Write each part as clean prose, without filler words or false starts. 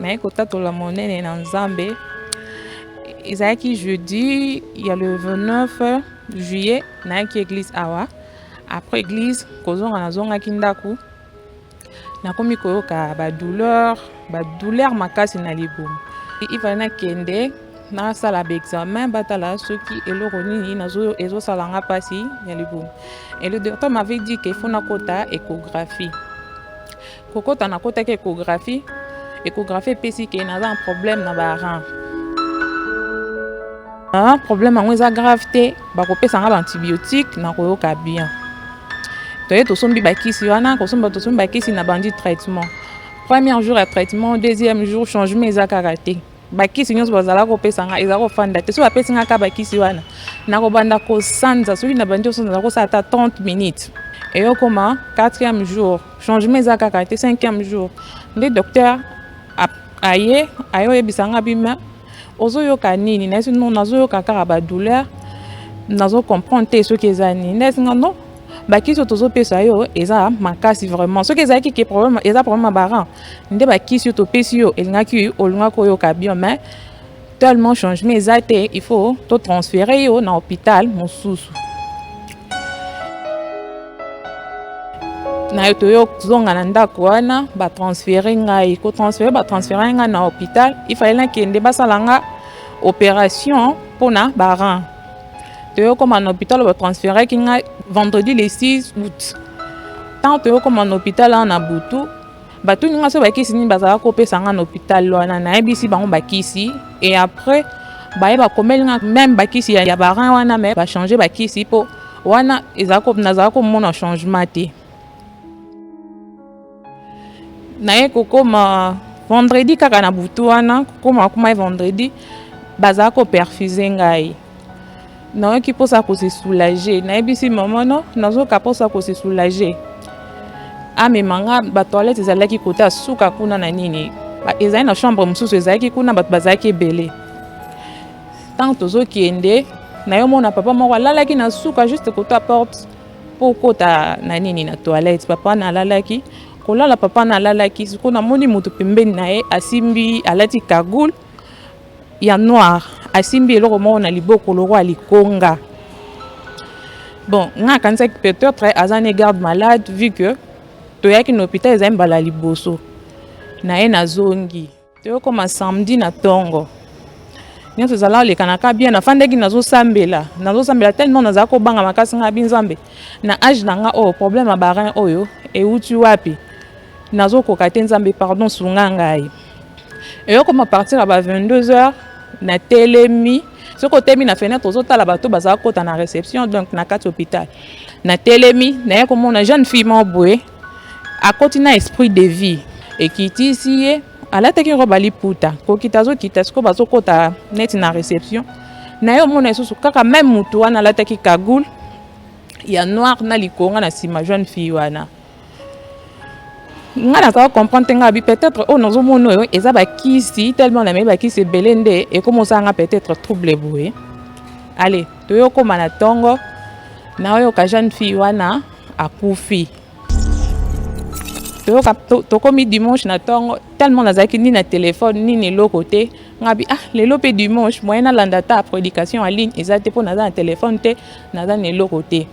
Mais côté de la monnaie en Zambie, ezalaki jeudi, il y a le 29 juillet, na qui église awa. Après église, kozonga na zonga kindaku. Na komi koyoka ba douleur makasi na libumu. Il va na kende na sala ba examen batala soki eloko nini nazo ezo salanga pasi ya libumu. Et le docteur m'avait dit qu'il faut na kota échographie. Kokota na kota échographie pesi ke na un problème na ba rein. Un problème en eza grave te, ba kopesa nga antibiotique na koyoka bien. Toye tosombi bakisi wana, tosombi bakisi na bandi traitement. Premier jour ya traitement, deuxième jour changement eza karaté. Bakisi nyonso bazala kopesa nga eza kofanda te. So bapesi nga ka bakisi wana. Na kobanda ko sanza, soki na bandi osonza ko sa ata 30 minutes. Et yo koma 4e jour, changement eza karaté 5e jour. Le docteur aye ayo ebisanga bima ozoyoka nini na esi non nazoyoka kaka ba douleur nazo comprendre te soki eza nini na esi non bakisi tozopesa yo eza makasi vraiment soki ezalaki ke problème eza problème ba rein nde bakisi topesi yo elingaki olunga koyoka bien mais tellement changement eza te il faut to transférer yo na hôpital mosusu na yo zonga na ndako wana batransfere ngai batransfere ngai na hôpital il fallait kende basalanga opération mpona barein toyo koma na hôpital batransfere ki ngai vendredi le 6 août tant toyo koma na hôpital na butu batuni nga so bakisi nini bazala kopesa nga na hôpital wana nayebisi bango bakisi et après baye bakomeli nga même bakisi ya barein wana mais bachange bakisi mpo wana nazala komona changement te. Naye kokoma vendredi kaka na butu wana kokoma vendredi bazala ko perfuser ngai nayoki mposa ko se soulager nayebisi mama no nazoka mposa ko se soulager amemanga batoilette ezalaki kota suka kuna na nini ezali na chambre mosusu ezalaki kuna bato bazalaki ebele tant tozokende nayomona papa moko alalaki na suka juste kota porte mpo kota na nini na toilette papa nalalaki kolala papa nalalaki siko namoni moto pembeni na ye asimbi alati cagoule ya noir asimbi eloko moko na liboko loko alikonga bon nga akanisaki peut-être aza ne garde malade vu que toyaki na hôpital ezali mbala liboso na ye nazongi toyokoma samedi na ntongo nyonso ezala olekanaka bien nafandaki nazosambela tellement nazala kobanga makasi nga bi nzambe na age na nga oyo problème ya barein oyo euti wapi nazokoka te nzambe pardon sunga ngai eyokoma partir ya ba 22h na telemi soki otemi na fenêtre ozotala bato bazala kota na réception donc na kati hôpital na telemi naye komona jeune fille mo boye akoti na esprit de vie ekitisi ye alataki robe aliputa kokita azokita siko bazokota neti na réception naye omona lisusu kaka même mutu wana alataki cagoule ya noir na likonga na nsima jeune fille wana nga nazala comprendre te nga bi peut-être oyo nazomona oyo eza bakisi tellement na meyi bakisi ebele nde ekomosanga peut-être trouble boye ale toyokoma na ntongo naoyoka jeune fille wana akufi tokomi dimanche na ntongo tellement nazalaki ni na telefone nini eloko te nga bi lelo mpe dimanche moyen nalanda ta prédication en ligne eza te mpo naza na telefone te naza na eloko te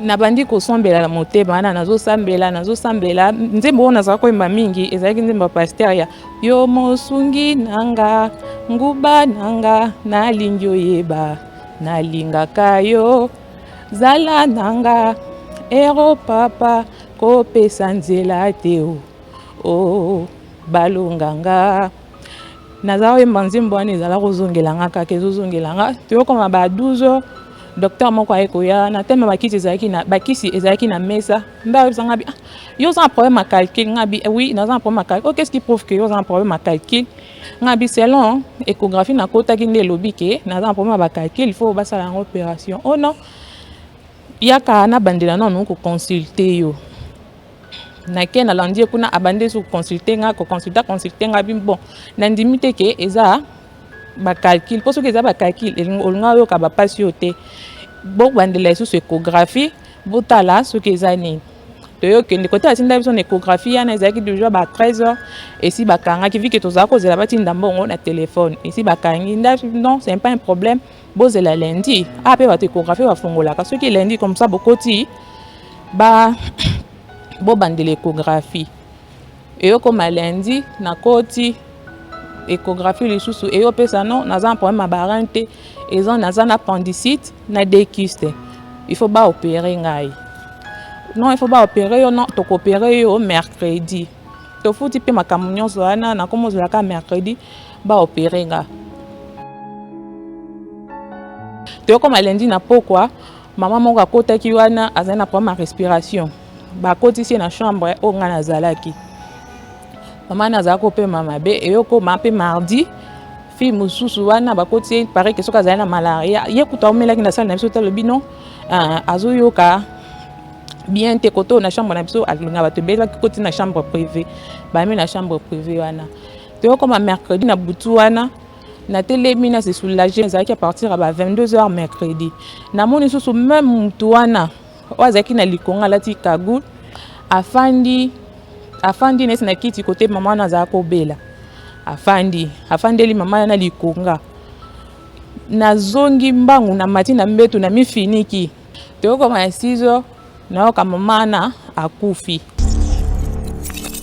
nabandi kosombela na motema wana nazosambela nzembo oyo nazala koyemba mingi ezalaki nzembo paster ya yo mosungi nanga nguba nanga nalingi oyeba nalingaka yo zala nanga ero papa kopesa nzela te o balonganga nazala koyemba nzembo wana ezala kozongelanga kaka ezozongelanga toyokoma ba 12h docteur moko ayekoya na teme bakisi ezalaki na mesa mbe ayebisanga bi yo oza un problème à calcul nga bi oui naza un problème à calcul qu'est-ce qui prouve que yo oza un problème à calcul nga bi selon échographie nakotaki nde elobi ke naza un problème à calcul il faut basala yango opération oh non yaka na bandela nanu koconsulte yo nake nalandi ye kuna abande su consulte nga bi bon nandimi te ke eza bacalcul mpo soki eza bacalcul olinga oyoka bapasi yo te bobandela lisusu échographie botala soki eza nini toyokende côté atinda biso na échographie yana ezalaki toujours ba 13h esi bakangaki vi ke tozala kozela batinda mbongo na téléphone esi bakangi non c'est pas un problème bozela lundi ape bato échographie bafungolaka soki lundi comme ça bokoti bobandela échographie eyokoma lundi nakoti échographie lisusu eyopesa non naza na problème ya barein te eza naza na appendicite na dékyste il faut baopérer ngai non il faut baopérer yo non tokopérer yo mercredi tofuti mpe makambo nyonso wana nakomozolaka mercredi baopérer nga toyokoma lundi na pokwa mama moko akotaki wana azali na problème ya respiration bakotisi na chambre oyo nga nazalaki mama nazalaki kopema mabe eyokoma mpe mardi fille mosusu wana bakoti ye pare ke soki azali na malaria ye kuta omelaki na sale na biso talobi non azoyoka bien te koto na chambre na biso alinga bato ebelaki koti na chambre privée bami na chambre privée wana toyokoma mercredi na butu wana natelemi na se soulager ezalaki à partir ya ba 22h mercredi namoni susu même mutu wana oyo azalaki na likonga alati kagoule afandi nesi na kiti kote mama wana azalaki kobela afandeli mama na likonga nazongi mbangu na mati na mbetu na mifiniki toyokoma ya 6h nayoka mama wana akufi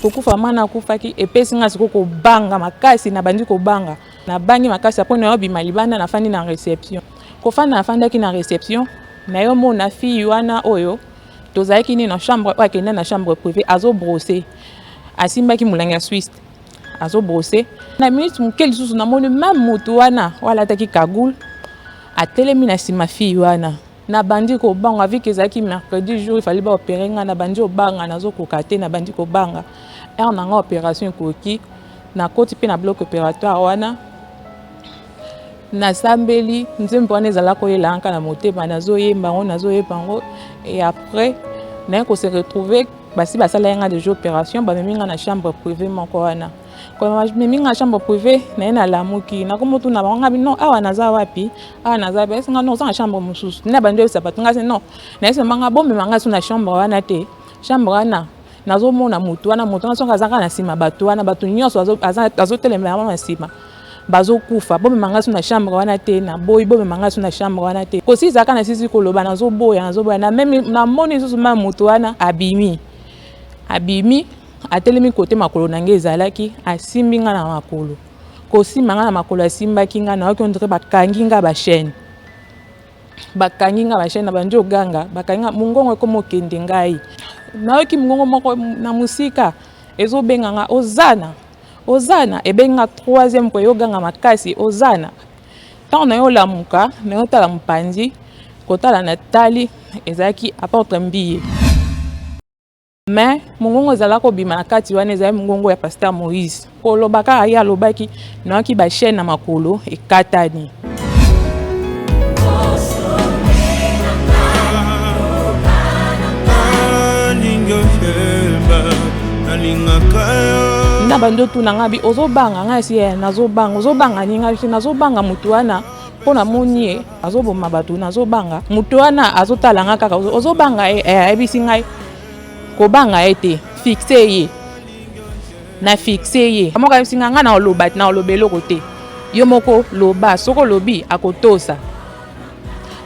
kokufa mama akufaki epesi nga siko kobanga makasi nabandi kobanga nabangi makasi apo nayobima libanda nafandi na réception kofanda nafandaki na réception nayomona fille wana oyo tozalaki ni na chambre oyo akende na chambre privée azobrose asimbaki molangi ya Suisse azobrose na minute moke lisusu namoni même motu wana oyo alataki kagoule atelemi na nsima fille wana nabandi kobanga aviki ezalaki mercredi jour ifali baopere nga nabandi kobanga nazokoka te nabandi kobanga ere nanga opération ekoki nakoti mpe na bloc opératoire wana nasambeli nzembo wana ezala koyela nka na motema nazoyemba ngo et après naye kose retrouver basi basala yanga déjà opération bamemi nga na chambre privée moko wana kwa memi nga na chambre privée naye nalamuki nakomotuna bango nga non awa naza wapi awa naza ba esinga non oza na chambre mosusu nina bando oyebisa bato nga se non nayesembanga bomema nga so na chambre wana te chambre wana nazomona motu wana songo azaka na nsima bato wana bato nyonso azotelemela mama na nsima bazokufa bomema nga so na chambre wana te na boyi bomema nga so na chambre wana te kosi ezalaka na sisi koloba nazoboya na meme namoni lisusu mama motu wana abimi atelemi kote makolo na nge ezalaki asimbi nga na makolo kosimba nga na makolo asimbaki nga nayoki ondire bakangi nga bachaîne na bandi oganga bakangi nga mongongo ekoma okende ngai nayoki mongongo moko na mosika ezobenga nga ozana ebenga troisième po eyoganga makasi ozana ntango nayolamuka nayotala mopanzi kotala na tali ezalaki aporte mbiye mais mongongo ezala kobima na kati wana ezali mongongo ya pasteur Moïse kolobaka aye alobaki nayoki bachaîne na makolo ekatani na bando tunanga bi ozobanga nga si ozobanga ninga bi nazobanga mutu wana pona moni azoboma bato nazobanga mutu wana azotala nga kaka ozobanga ebisi ngai kobanga ete fixe ye na fixe ye amoka bisinga nga na oloba na olobelo kote yo moko loba soko lobi akotosa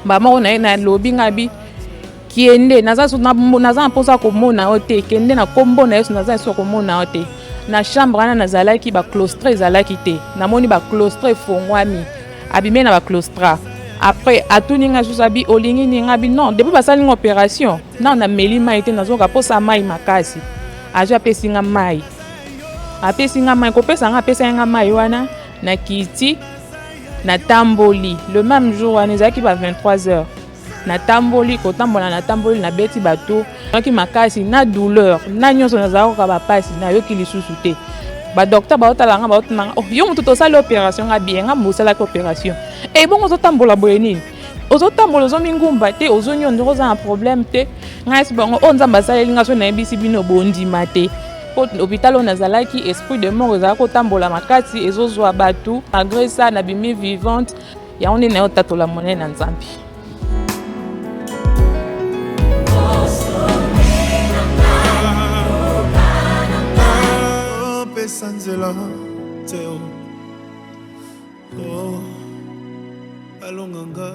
ba moko na lobi ngabi kiende naza mposa komona ote kende na kombo na yesu naza so komona ote na chambre wana nazalaki ba claustre ezalaki te namoni ba claustre fongwami abime na ba claustra après atuninga susabi olingi ninga bi non depuis basali une opération na meli mai te nazoka posa mai makasi ajo apesinga mai kopesa nga apesa nga mai wana na kiti na tamboli le même jour wana ezalaki ba 23h na tamboli kotambola na tamboli na beti bato naki makasi na douleur na nyonso nazalaka bapasi na yoki lisusu te ba docteur baotala nga baotuna yo mutu tosali opération nga bien nga mosalaki opération e bongo ozotambola boye nini ozotambola ozomingumba te ozonyondo oza na problème te nga esi bango o nzambe asaleli nga so nayebisi bino bondima te po hôpital oyo nazalaki esprit de mort ezalaki kotambola makasi ezozwa bato malgré ça nabimi vivante yango nde nayotatola monene na Nzambe. kopesa nzela te o alonganga